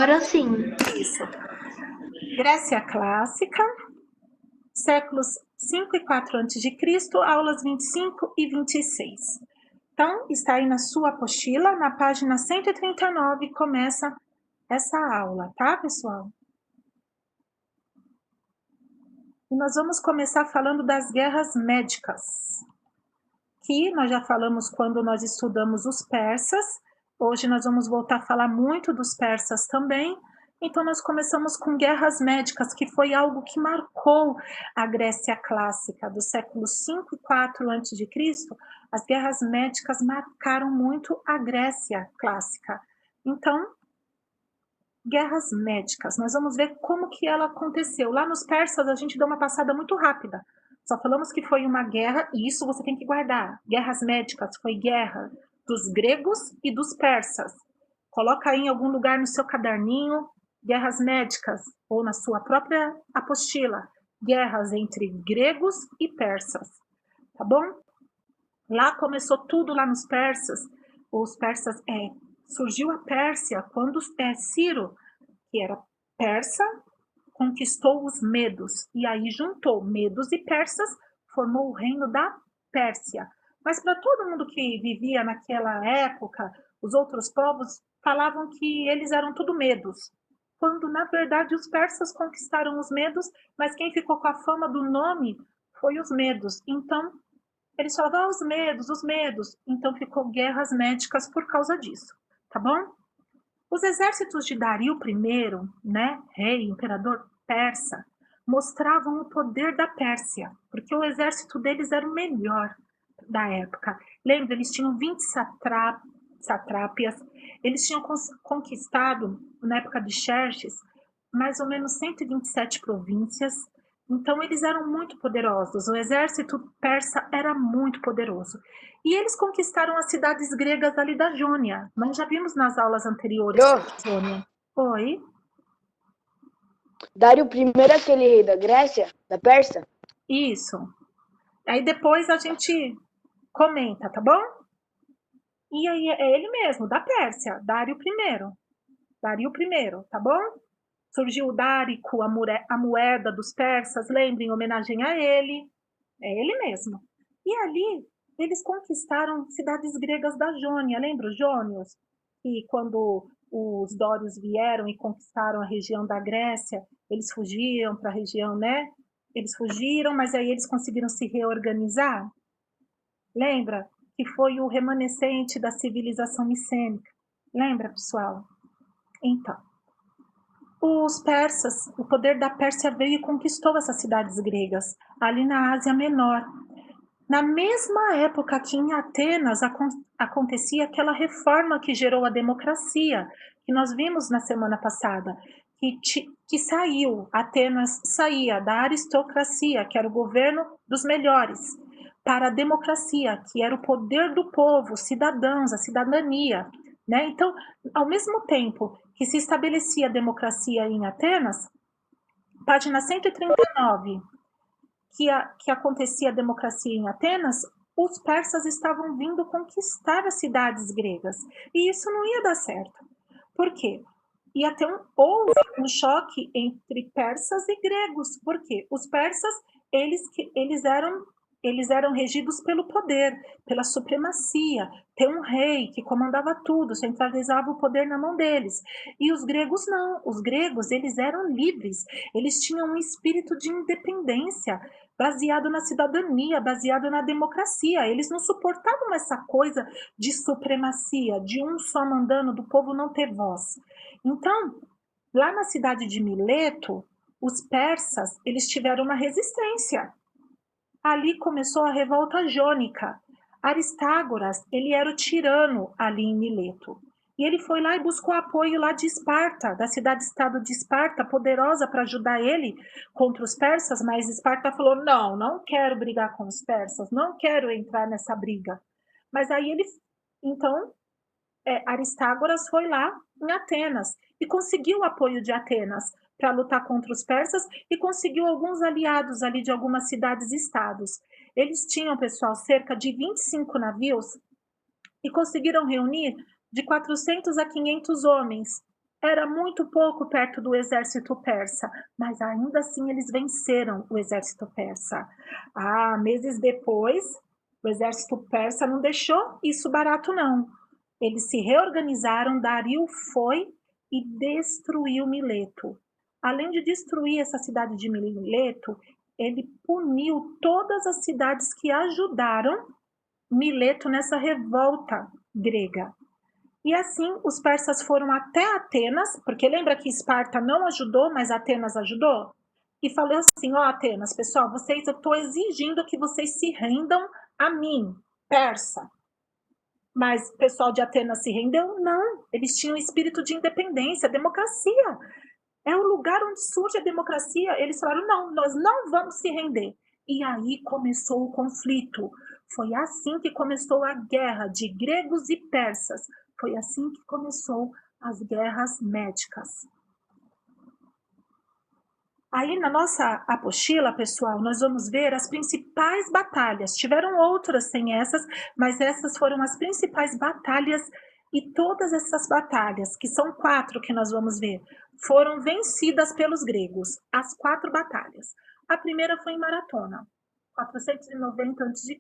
Agora sim. Isso. Grécia Clássica, séculos 5 e 4 a.C., aulas 25 e 26. Então, está aí na sua apostila, na página 139, começa essa aula, tá, pessoal? E nós vamos começar falando das guerras médicas, que nós já falamos quando nós estudamos os persas. Hoje nós vamos voltar a falar muito dos persas também. Então nós começamos com guerras médicas, que foi algo que marcou a Grécia clássica do século 5 e 4 a.C. As guerras médicas marcaram muito a Grécia clássica. Então, guerras médicas, nós vamos ver como que ela aconteceu. Lá nos persas a gente deu uma passada muito rápida. Só falamos que foi uma guerra, e isso você tem que guardar. Guerras médicas foi guerra dos gregos e dos persas. Coloca aí em algum lugar no seu caderninho, guerras médicas, ou na sua própria apostila, guerras entre gregos e persas, tá bom? Lá começou tudo lá nos persas. Os persas, surgiu a Pérsia quando Ciro, que era persa, conquistou os medos, e aí juntou medos e persas, formou o reino da Pérsia. Mas para todo mundo que vivia naquela época, os outros povos falavam que eles eram tudo medos, quando na verdade os persas conquistaram os medos, mas quem ficou com a fama do nome foi os medos. Então eles falavam os medos. Então ficou guerras médicas por causa disso, tá bom? Os exércitos de Dario I, né, rei, imperador persa, mostravam o poder da Pérsia, porque o exército deles era o melhor da época. Lembra, eles tinham 20 satrápias, eles tinham conquistado, na época de Xerxes, mais ou menos 127 províncias. Então eles eram muito poderosos, o exército persa era muito poderoso. E eles conquistaram as cidades gregas ali da Jônia. Nós já vimos nas aulas anteriores sobre Jônia. Oi? Dário I é aquele rei da Grécia, da Pérsia? Isso. Aí depois a gente comenta, tá bom? E aí é ele mesmo, da Pérsia, Dário I. Dário I, tá bom? Surgiu o Dárico, a moeda dos persas, lembra, em homenagem a ele. É ele mesmo. E ali eles conquistaram cidades gregas da Jônia, lembra os jônios? E quando os dórios vieram e conquistaram a região da Grécia, eles fugiram para a região, né? Eles fugiram, mas aí eles conseguiram se reorganizar. Lembra que foi o remanescente da civilização micênica? Lembra, pessoal? Então, os persas, o poder da Pérsia veio e conquistou essas cidades gregas, ali na Ásia Menor. Na mesma época que em Atenas acontecia aquela reforma que gerou a democracia, que nós vimos na semana passada, que saiu, Atenas saía da aristocracia, que era o governo dos melhores, para a democracia, que era o poder do povo, cidadãos, a cidadania. Né? Então, ao mesmo tempo que se estabelecia a democracia em Atenas, página 139, que acontecia a democracia em Atenas, os persas estavam vindo conquistar as cidades gregas. E isso não ia dar certo. Por quê? Houve um choque entre persas e gregos. Por quê? Os persas, eles eram regidos pelo poder, pela supremacia, ter um rei que comandava tudo, centralizava o poder na mão deles. E os gregos não, os gregos eles eram livres, eles tinham um espírito de independência, baseado na cidadania, baseado na democracia. Eles não suportavam essa coisa de supremacia, de um só mandando, do povo não ter voz. Então, lá na cidade de Mileto, os persas, eles tiveram uma resistência. Ali começou a revolta jônica. Aristágoras, ele era o tirano ali em Mileto. E ele foi lá e buscou apoio lá de Esparta, da cidade-estado de Esparta, poderosa para ajudar ele contra os persas, mas Esparta falou, não quero brigar com os persas, não quero entrar nessa briga. Mas aí então, Aristágoras foi lá em Atenas e conseguiu o apoio de Atenas para lutar contra os persas e conseguiu alguns aliados ali de algumas cidades e estados. Eles tinham, pessoal, cerca de 25 navios e conseguiram reunir de 400 a 500 homens. Era muito pouco perto do exército persa, mas ainda assim eles venceram o exército persa. Meses depois, o exército persa não deixou isso barato, não. Eles se reorganizaram, Dario foi e destruiu Mileto. Além de destruir essa cidade de Mileto, ele puniu todas as cidades que ajudaram Mileto nessa revolta grega. E assim os persas foram até Atenas, porque lembra que Esparta não ajudou, mas Atenas ajudou? E falou assim: ó, Atenas, pessoal, eu estou exigindo que vocês se rendam a mim, persa. Mas o pessoal de Atenas se rendeu? Não. Eles tinham espírito de independência, democracia. É o lugar onde surge a democracia. Eles falaram: não, nós não vamos se render. E aí começou o conflito. Foi assim que começou a guerra de gregos e persas. Foi assim que começou as guerras médicas. Aí na nossa apostila, pessoal, nós vamos ver as principais batalhas. Tiveram outras sem essas, mas essas foram as principais batalhas e todas essas batalhas, que são 4 que nós vamos ver, foram vencidas pelos gregos. As 4 batalhas. A primeira foi em Maratona, 490 a.C.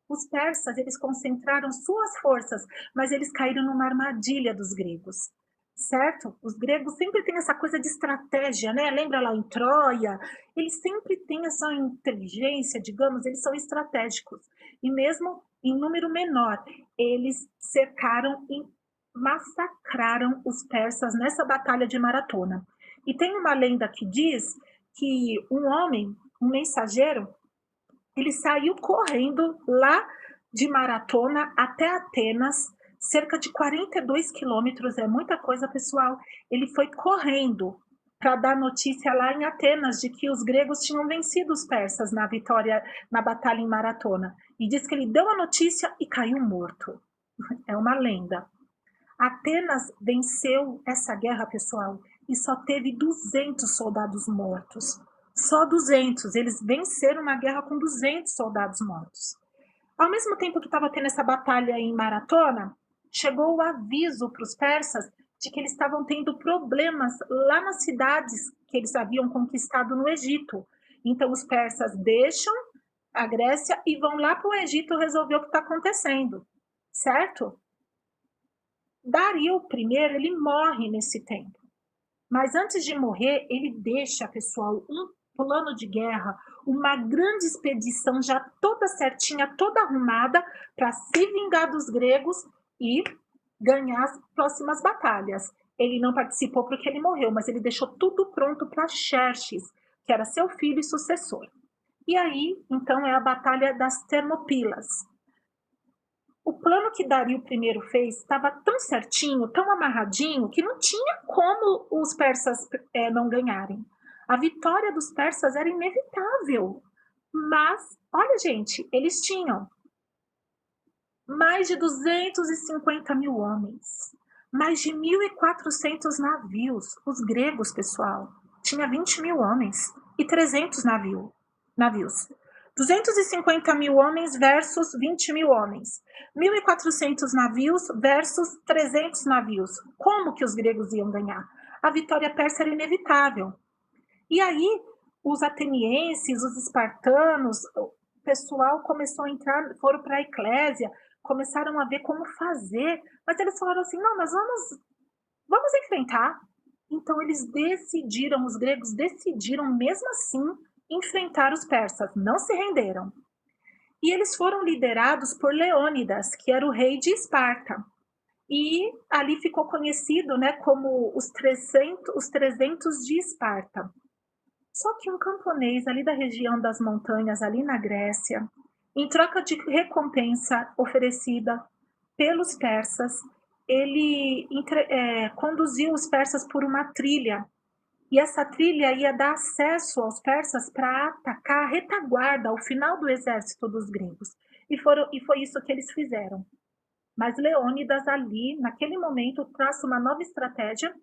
Os persas, eles concentraram suas forças, mas eles caíram numa armadilha dos gregos. Certo? Os gregos sempre têm essa coisa de estratégia, né? Lembra lá em Troia? Eles sempre têm essa inteligência, digamos, eles são estratégicos. E mesmo em número menor, eles cercaram e massacraram os persas nessa batalha de Maratona. E tem uma lenda que diz que um homem, um mensageiro, ele saiu correndo lá de Maratona até Atenas, cerca de 42 quilômetros, é muita coisa, pessoal. Ele foi correndo para dar notícia lá em Atenas de que os gregos tinham vencido os persas na vitória, na batalha em Maratona. E diz que ele deu a notícia e caiu morto. É uma lenda. Atenas venceu essa guerra, pessoal, e só teve 200 soldados mortos. Só 200. Eles venceram uma guerra com 200 soldados mortos. Ao mesmo tempo que estava tendo essa batalha em Maratona, chegou o aviso para os persas de que eles estavam tendo problemas lá nas cidades que eles haviam conquistado no Egito. Então os persas deixam a Grécia e vão lá para o Egito resolver o que está acontecendo, certo? Dario I, ele morre nesse tempo. Mas antes de morrer, ele deixa, pessoal, um plano de guerra, uma grande expedição já toda certinha, toda arrumada para se vingar dos gregos e ganhar as próximas batalhas. Ele não participou porque ele morreu, mas ele deixou tudo pronto para Xerxes, que era seu filho e sucessor. E aí, então, é a Batalha das Termopílas. O plano que Dario I fez estava tão certinho, tão amarradinho, que não tinha como os persas não ganharem. A vitória dos persas era inevitável. Mas, olha, gente, eles tinham mais de 250 mil homens, mais de 1.400 navios. Os gregos, pessoal, tinha 20 mil homens e 300 navios. 250 mil homens versus 20 mil homens. 1.400 navios versus 300 navios. Como que os gregos iam ganhar? A vitória persa era inevitável. E aí, os atenienses, os espartanos, o pessoal começou a entrar, foram para a eclésia, começaram a ver como fazer, mas eles falaram assim: não, nós vamos enfrentar. Então, eles decidiram, os gregos decidiram, mesmo assim, enfrentar os persas, não se renderam. E eles foram liderados por Leônidas, que era o rei de Esparta. E ali ficou conhecido, né, como os 300 de Esparta. Só que um camponês ali da região das montanhas, ali na Grécia, em troca de recompensa oferecida pelos persas, ele conduziu os persas por uma trilha. E essa trilha ia dar acesso aos persas para atacar a retaguarda ao final do exército dos gregos. E foi isso que eles fizeram. Mas Leônidas ali, naquele momento, traça uma nova estratégia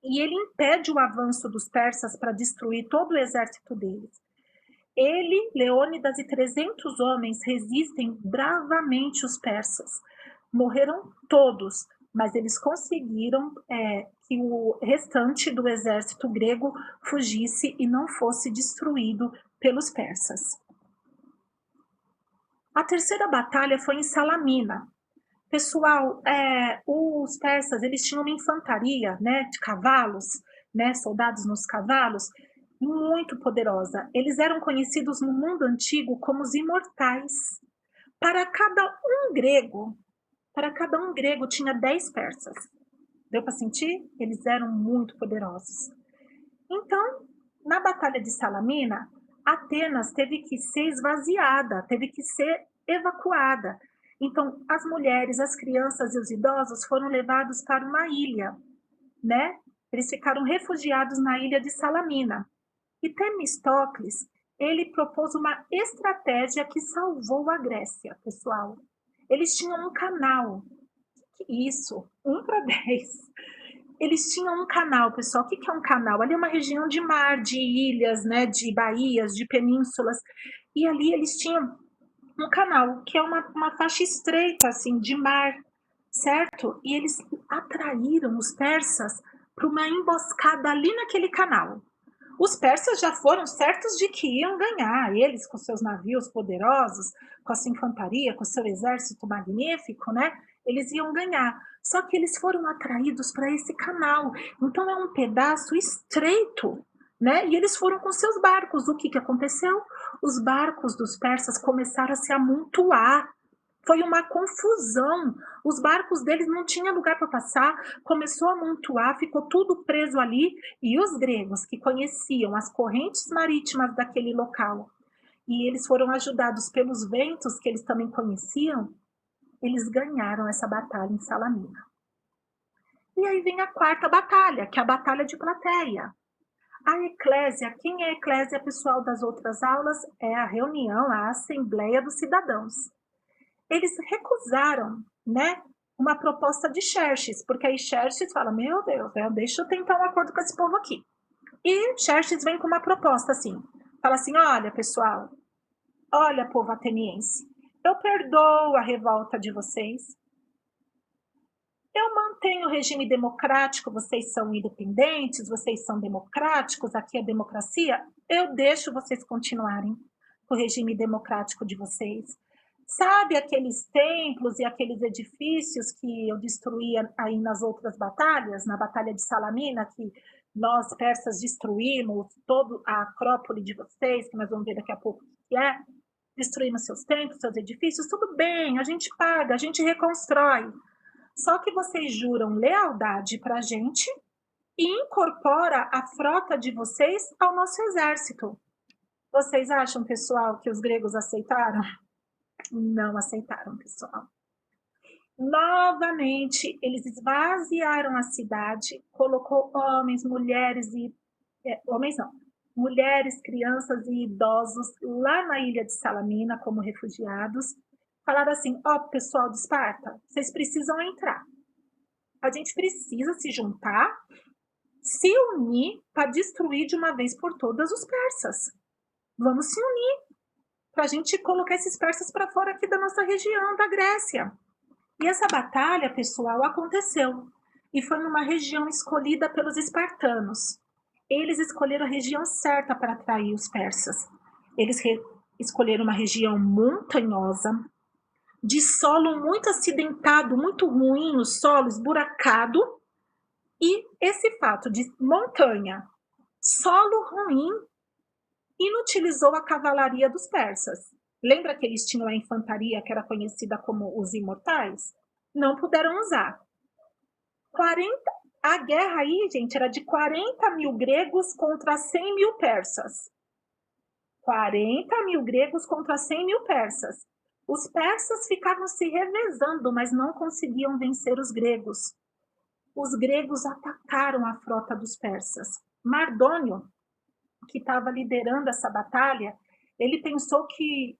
e ele impede o avanço dos persas para destruir todo o exército deles. Ele, Leônidas e 300 homens resistem bravamente os persas. Morreram todos, mas eles conseguiram que o restante do exército grego fugisse e não fosse destruído pelos persas. A terceira batalha foi em Salamina. Pessoal, os persas, eles tinham uma infantaria, né, de cavalos, né, soldados nos cavalos, muito poderosa. Eles eram conhecidos no mundo antigo como os imortais. Para cada um grego tinha 10 persas. Deu para sentir? Eles eram muito poderosos. Então, na Batalha de Salamina, Atenas teve que ser esvaziada, teve que ser evacuada. Então, as mulheres, as crianças e os idosos foram levados para uma ilha, né? Eles ficaram refugiados na ilha de Salamina. E Temístocles, ele propôs uma estratégia que salvou a Grécia, pessoal. Eles tinham um canal. Isso, 1 para 10. Eles tinham um canal, pessoal. O que é um canal? Ali é uma região de mar, de ilhas, né, de baías, de penínsulas. E ali eles tinham um canal, que é uma faixa estreita, assim, de mar, certo? E eles atraíram os persas para uma emboscada ali naquele canal. Os persas já foram certos de que iam ganhar, eles com seus navios poderosos, com a sua infantaria, com o seu exército magnífico, né? Eles iam ganhar. Só que eles foram atraídos para esse canal. Então é um pedaço estreito, né? E eles foram com seus barcos. O que aconteceu? Os barcos dos persas começaram a se amontoar. Foi uma confusão. Os barcos deles não tinham lugar para passar, começou a amontoar, ficou tudo preso ali. E os gregos, que conheciam as correntes marítimas daquele local, e eles foram ajudados pelos ventos que eles também conheciam, eles ganharam essa batalha em Salamina. E aí vem a quarta batalha, que é a Batalha de Plateia. A eclésia, quem é a eclésia, pessoal das outras aulas? É a reunião, a Assembleia dos Cidadãos. Eles recusaram, né, uma proposta de Xerxes, porque aí Xerxes fala, meu Deus, deixa eu tentar um acordo com esse povo aqui. E Xerxes vem com uma proposta assim, fala assim, olha pessoal, olha povo ateniense, eu perdoo a revolta de vocês, eu mantenho o regime democrático, vocês são independentes, vocês são democráticos, aqui é democracia, eu deixo vocês continuarem com o regime democrático de vocês. Sabe aqueles templos e aqueles edifícios que eu destruía aí nas outras batalhas, na Batalha de Salamina, que nós persas destruímos toda a acrópole de vocês, que nós vamos ver daqui a pouco o que é, destruímos seus templos, seus edifícios, tudo bem, a gente paga, a gente reconstrói. Só que vocês juram lealdade para a gente e incorpora a frota de vocês ao nosso exército. Vocês acham, pessoal, que os gregos aceitaram? Não aceitaram, pessoal. Novamente, eles esvaziaram a cidade, colocou homens, mulheres e... homens não, mulheres, crianças e idosos lá na ilha de Salamina como refugiados. Falaram assim, pessoal de Esparta, vocês precisam entrar. A gente precisa se juntar, se unir para destruir de uma vez por todas os persas. Vamos se unir para a gente colocar esses persas para fora aqui da nossa região, da Grécia. E essa batalha, pessoal, aconteceu. E foi numa região escolhida pelos espartanos. Eles escolheram a região certa para atrair os persas. Eles escolheram uma região montanhosa, de solo muito acidentado, muito ruim, o solo esburacado. E esse fato de montanha, solo ruim, inutilizou a cavalaria dos persas. Lembra que eles tinham a infantaria, que era conhecida como os imortais? Não puderam usar. A guerra aí, gente, era de 40 mil gregos contra 100 mil persas. 40 mil gregos contra 100 mil persas. Os persas ficavam se revezando, mas não conseguiam vencer os gregos. Os gregos atacaram a frota dos persas. Mardônio, que estava liderando essa batalha, ele pensou que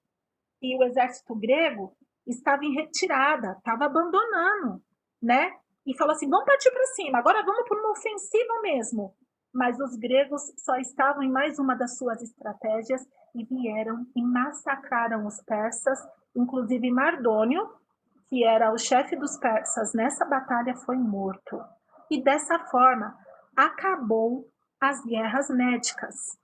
o exército grego estava em retirada, estava abandonando, né? E falou assim, vamos partir para cima, agora vamos por uma ofensiva mesmo. Mas os gregos só estavam em mais uma das suas estratégias e vieram e massacraram os persas, inclusive Mardônio, que era o chefe dos persas nessa batalha, foi morto. E dessa forma, acabou as guerras médicas.